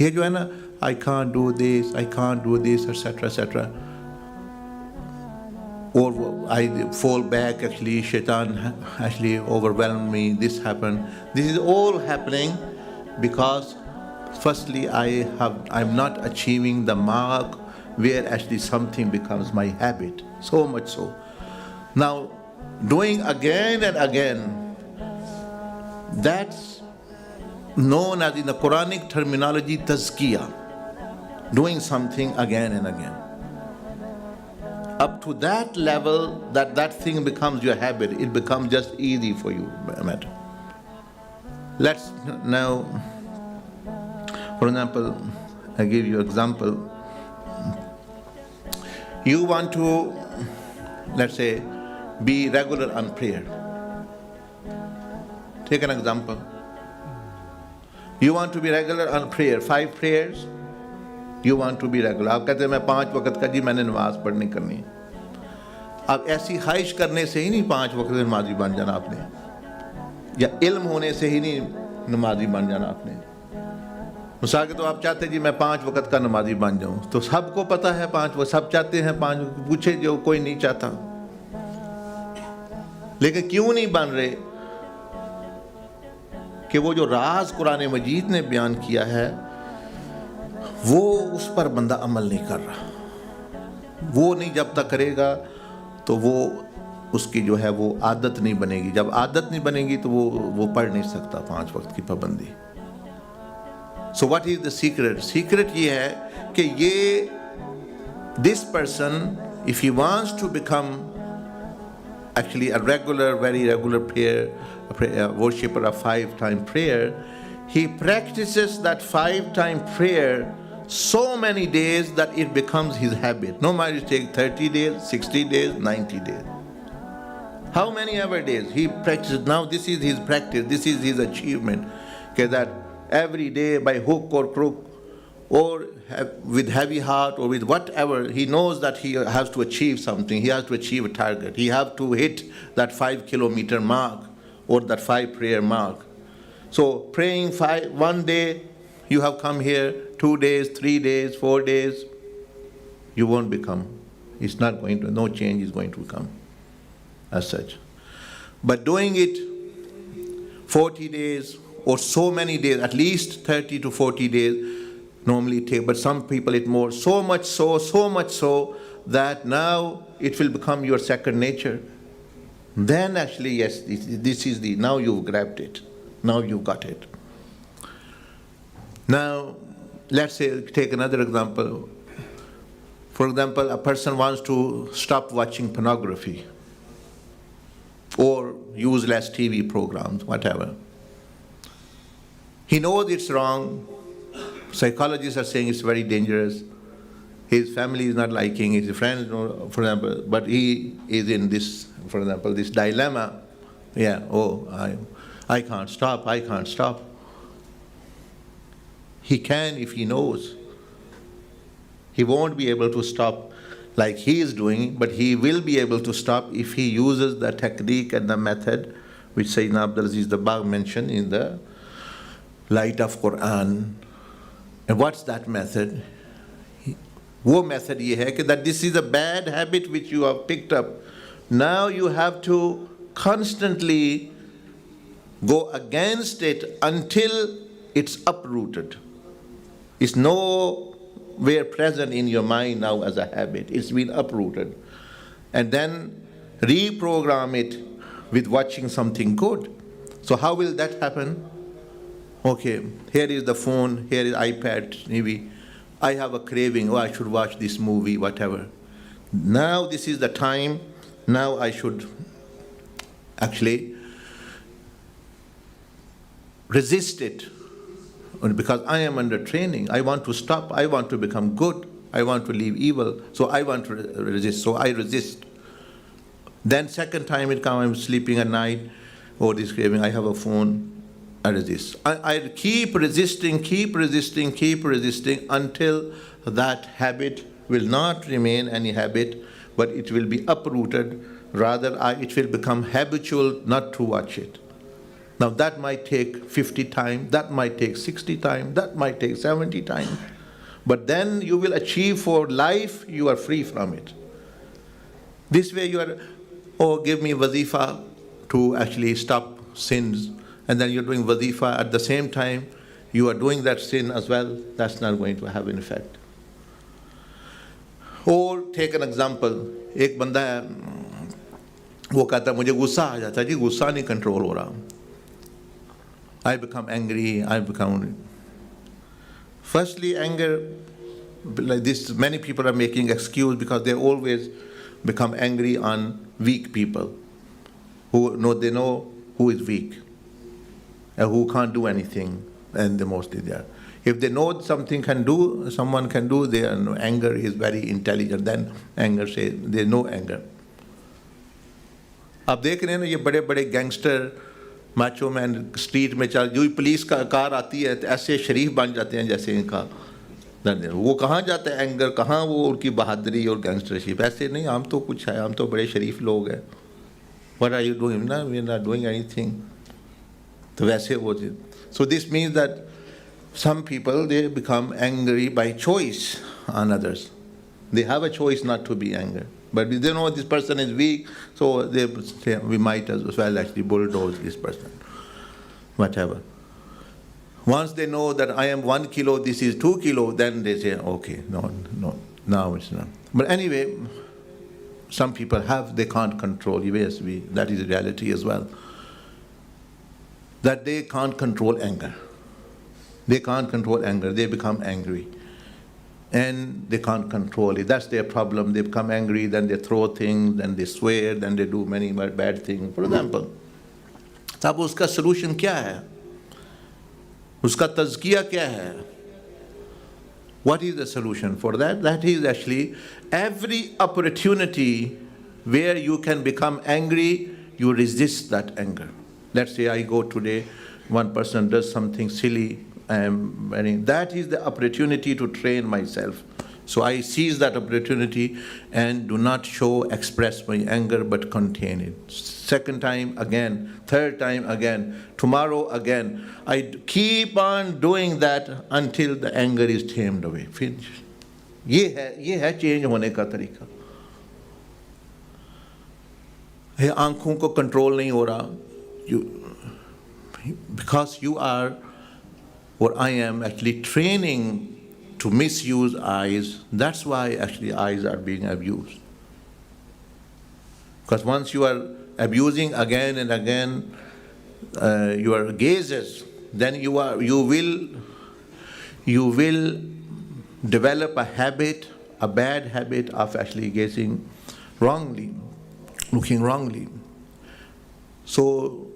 ये जो है ना, I can't do this, etc. etc. Or I fall back, actually, shaitan actually overwhelmed me, this happened. This is all happening because firstly I'm not achieving the mark where actually something becomes my habit, so much so. Now, doing again and again, that's known as, in the Quranic terminology, tazkiyah. Doing something again and again. Up to that level, that thing becomes your habit. It becomes just easy for you. Let's now, for example, I give you an example. You want to, let's say, be regular on prayer. Take an example. You want to be regular on prayer, 5 prayers. You want to be regular. आप कहते हैं मैं 5 वक्त का जी मैंने नमाज पढ़नी करनी है. अब ऐसी ख्वाहिश करने से ही नहीं 5 वक्त नमाजी बन जाना आपने, या इल्म होने से ही नहीं नमाजी बन जाना आपने. मिसाल के तो आप चाहते हैं जी मैं 5 वक्त का नमाजी बन जाऊं, तो सबको पता है 5 वक्त, सब चाहते हैं 5, पूछे जो कोई नहीं चाहता. लेकिन क्यों नहीं बन रहे? कि वो जो राज कुरान मजीद ने बयान किया है वो उस पर बंदा अमल नहीं कर रहा. वो नहीं जब तक करेगा तो वो उसकी जो है वो आदत नहीं बनेगी. जब आदत नहीं बनेगी तो वो पढ़ नहीं सकता 5 वक्त की पाबंदी. So what is the secret? Secret ये है कि ये this person, if he wants to become actually a regular, very regular worshipper of 5-time prayer, he practices that 5-time prayer so many days that it becomes his habit. No matter it takes 30 days, 60 days, 90 days. How many ever days he practices. Now this is his practice, this is his achievement. Okay, that every day by hook or crook, or with heavy heart or with whatever, he knows that he has to achieve something, he has to achieve a target, he has to hit that 5-kilometer mark or that 5 prayer mark. So praying 1 day, you have come here, 2 days, 3 days, 4 days, you won't become. It's not going to, no change is going to come as such. But doing it 40 days or so many days, at least 30 to 40 days, normally take, but some people it more, so much so that now it will become your second nature. Then actually, yes, this is the, now you've grabbed it, now you've got it. Now, let's say, take another example. For example, a person wants to stop watching pornography or use less TV programs, whatever. He knows it's wrong. Psychologists are saying it's very dangerous. His family is not liking it, his friends, for example, but he is in this, for example, this dilemma. Yeah, I can't stop. He can if he knows. He won't be able to stop like he is doing, but he will be able to stop if he uses the technique and the method which Sayyidina Abdul Aziz Dabbagh mentioned in the Light of Quran. And what's that method? वो method ये है कि that this is a bad habit which you have picked up. Now you have to constantly go against it until it's uprooted. It's nowhere present in your mind now as a habit. It's been uprooted. And then reprogram it with watching something good. So how will that happen? Okay, here is the phone, here is iPad, maybe. I have a craving, I should watch this movie, whatever. Now this is the time, now I should actually resist it. Because I am under training, I want to stop, I want to become good, I want to leave evil, so I want to resist, so I resist. Then second time it comes, I'm sleeping at night, this craving, I have a phone, I resist. I keep resisting until that habit will not remain any habit, but it will be uprooted. Rather, it will become habitual not to watch it. Now that might take 50 times, that might take 60 times, that might take 70 times. But then you will achieve for life, you are free from it. This way you are, oh, give me wazifa to actually stop sins. And then you're doing wazifa at the same time, you are doing that sin as well. That's not going to have an effect. Or take an example. एक बंदा है, वो कहता है मुझे गुस्सा आ जाता है, जी गुस्सा नहीं कंट्रोल हो रहा. I become angry, I become... Firstly, anger, like this, many people are making excuse because they always become angry on weak people they know who is weak and who can't do anything, and they mostly they are. If they know someone can do, their anger is very intelligent. Then anger says there's no anger. आप देख रहे हैं ना ये बड़े बड़े gangster macho man street में चल जो पुलिस का कार आती है तो ऐसे शरीफ बन जाते हैं जैसे इनका वो कहाँ जाते हैं एंगर, कहाँ वो उनकी बहादुरी और गैंगस्टरशिप. ऐसे नहीं, हम तो कुछ है, हम तो बड़े शरीफ लोग हैं. What are you doing? No, we are not doing anything. तो वैसे वो चीज़. So this means that some people, they become angry by choice on others. They have a choice not to be angry. But they know this person is weak, so they say, we might as well actually bulldoze this person. Whatever. Once they know that I am 1 kilo, this is 2 kilo, then they say, okay, no, now it's not. But anyway, some people they can't control. Yes, that is a reality as well. That they can't control anger. They can't control anger. They become angry. And they can't control it. That's their problem. They become angry, then they throw things, then they swear, then they do many bad things. For example, तब उसका solution क्या है? उसका तज़किया क्या है? What is the solution for that? That is actually every opportunity where you can become angry, you resist that anger. Let's say I go today, one person does something silly, that is the opportunity to train myself. So I seize that opportunity and do not express my anger, but contain it. Second time again, third time again, tomorrow again. I keep on doing that until the anger is tamed away. Finish. ये है change होने का तरीका. ये आँखों को control नहीं हो रहा. Because you are, or I am actually training to misuse eyes. That's why actually eyes are being abused. Because once you are abusing again and again your gazes, then you will develop a bad habit of actually gazing wrongly, looking wrongly. So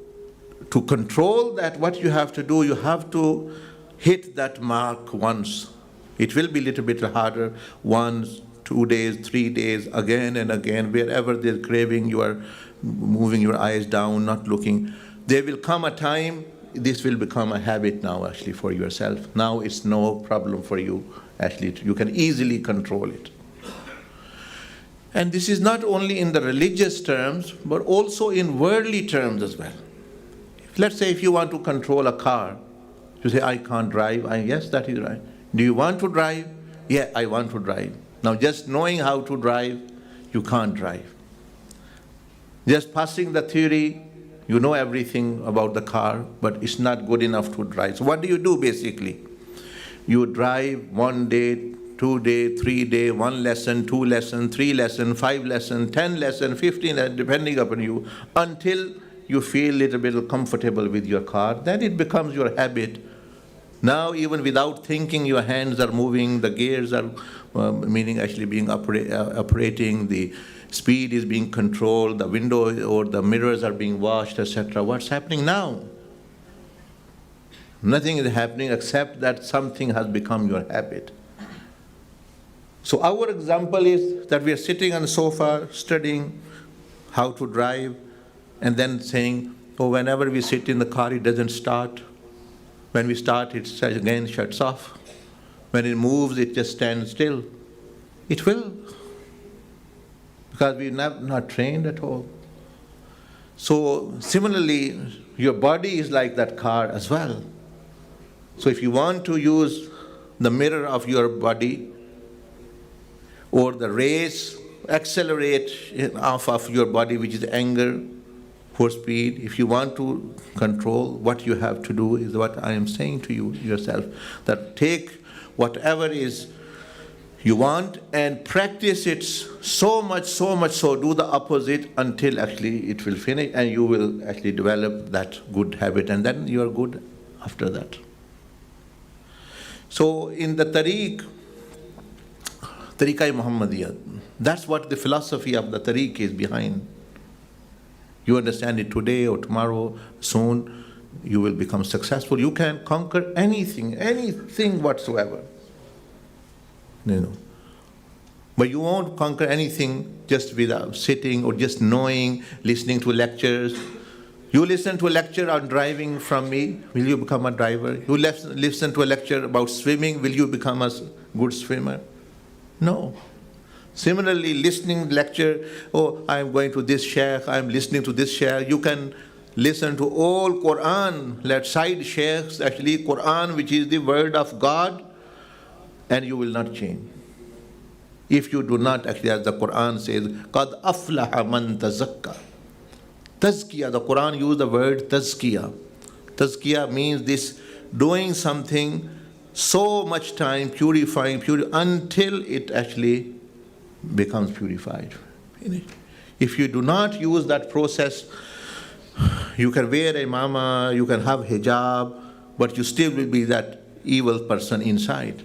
to control that, what you have to do, you have to hit that mark once. It will be a little bit harder, 1, 2 days, 3 days, again and again, wherever there's craving, you are moving your eyes down, not looking. There will come a time, this will become a habit now actually for yourself. Now it's no problem for you, actually, you can easily control it. And this is not only in the religious terms, but also in worldly terms as well. Let's say if you want to control a car, you say, I can't drive. Yes, that is right. Do you want to drive? Yeah, I want to drive. Now just knowing how to drive, you can't drive. Just passing the theory, you know everything about the car, but it's not good enough to drive. So what do you do basically? You drive 1 day, 2 day, 3 day, 1 lesson, 2 lesson, 3 lesson, 5 lesson, 10 lesson, 15 lesson, depending upon you, until you feel a little bit comfortable with your car. Then it becomes your habit. Now even without thinking, your hands are moving, the gears are meaning actually being operating, the speed is being controlled, the window or the mirrors are being washed, etc. What's happening now? Nothing is happening except that something has become your habit. So our example is that we are sitting on the sofa studying how to drive, and then saying, oh, whenever we sit in the car, it doesn't start. When we start, it again shuts off. When it moves, it just stands still. It will, because we're not trained at all. So similarly, your body is like that car as well. So if you want to use the mirror of your body or the race, accelerate off of your body, which is anger, for speed, if you want to control, what you have to do is what I am saying to you yourself, that take whatever is you want and practice it so much so do the opposite until actually it will finish and you will actually develop that good habit, and then you are good after that. So in the tariq Muhammadiyya, that's what the philosophy of the tariq is behind. You understand it today or tomorrow, soon you will become successful. You can conquer anything whatsoever. But you won't conquer anything just without sitting or just knowing, listening to lectures. You listen to a lecture on driving from me, will you become a driver? You listen to a lecture about swimming, will you become a good swimmer? No. Similarly, listening lecture, I'm going to this sheikh, I'm listening to this sheikh. You can listen to all Quran, let side sheikhs, actually Quran, which is the word of God, and you will not change. If you do not, actually, as the Quran says, قَدْ أَفْلَحَ مَنْ تَزَكَّى. Tazkiyah, the Quran used the word tazkiyah. Tazkiyah means this doing something so much time, purifying until it actually becomes purified. If you do not use that process, you can wear a imama, you can have hijab, but you still will be that evil person inside.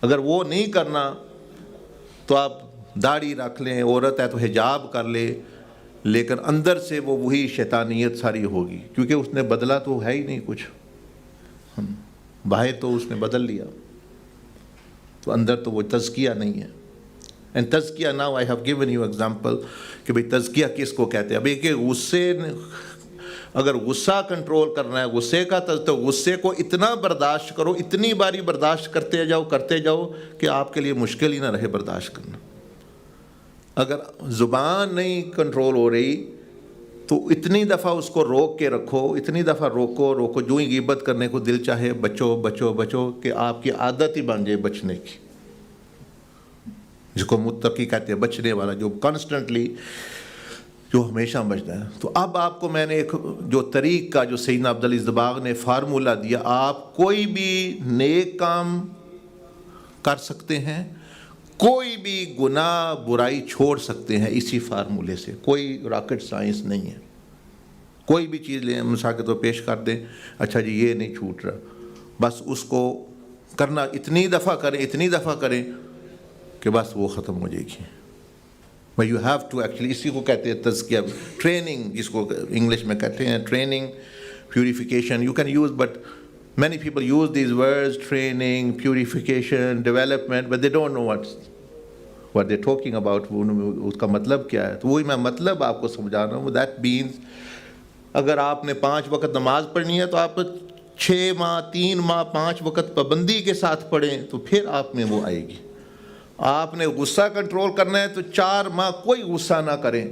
अगर वो नहीं करना तो आप दाढ़ी रख लें, औरत है तो हिजाब कर ले, लेकिन अंदर से वो वही शैतानियत सारी होगी, क्योंकि उसने बदला तो है ही नहीं कुछ, बाहर तो उसने बदल लिया, तो अंदर तो वो तज़किया नहीं है. एंड तज़किया, now I have given you example कि भाई तज़किया किसको कहते हैं. अब एक गुस्से, अगर गुस्सा कंट्रोल करना है, गुस्से का तो गुस्से को इतना बर्दाश्त करो, इतनी बारी बर्दाश्त करते जाओ कि आपके लिए मुश्किल ही ना रहे बर्दाश्त करना. अगर ज़ुबान नहीं कंट्रोल हो रही तो इतनी दफ़ा उसको रोक के रखो, इतनी दफ़ा रोको, जो ही गिबत करने को दिल चाहे बचो कि आपकी आदत ही बन जाए बचने की, जिसको मुत्तकी कहते हैं, बचने वाला, जो कॉन्स्टेंटली, जो हमेशा बचता है. तो अब आपको मैंने एक जो तरीक़ का, जो सैयदना अब्दुल अज़ीज़ दबाग़ ने फार्मूला दिया, आप कोई भी नेक काम कर सकते हैं, कोई भी गुनाह बुराई छोड़ सकते हैं इसी फार्मूले से. कोई रॉकेट साइंस नहीं है. कोई भी चीज़ लें, मिसाल के तौर पेश कर दें, अच्छा जी ये नहीं छूट रहा, बस उसको करना इतनी दफ़ा करें कि बस वो ख़त्म हो जाएगी. But you have to actually, इसी को कहते हैं तज़किया, ट्रेनिंग, जिसको इंग्लिश में कहते हैं training, purification. You can use, but many people use these words, training, purification, development, but they don't know what they're talking about. उसका मतलब क्या है. तो वही मैं मतलब आपको समझा रहा हूँ. That means अगर आपने 5 वक्त नमाज पढ़नी है तो आप 6 माह, 3 माह, 5 वक्त पाबंदी के साथ पढ़ें, तो फिर आप में वो आएगी. आपने गुस्सा कंट्रोल करना है तो 4 माह कोई गुस्सा ना करें,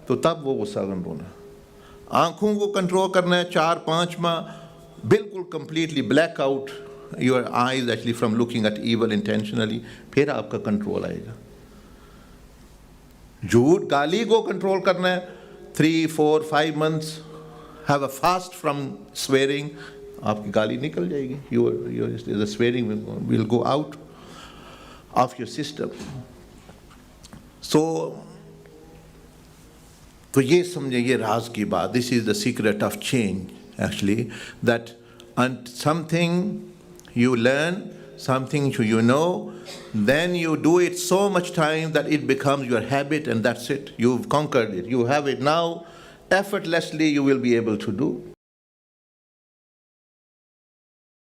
तो तब वो गुस्सा कंट्रोल है. आँखों को कंट्रोल करना है 4-5 माह, बिल्कुल completely black out your eyes actually from looking at evil intentionally, फिर आपका कंट्रोल आएगा. झूठ गाली को कंट्रोल करना है 3-4-5 months, have a fast from swearing, आपकी गाली निकल जाएगी. Your swearing will go out of your system. So ये समझे, ये राज की बात. This is the secret of change actually, that something you learn, something you know, then you do it so much time that it becomes your habit, and that's it. You've conquered it. You have it now. Effortlessly you will be able to do.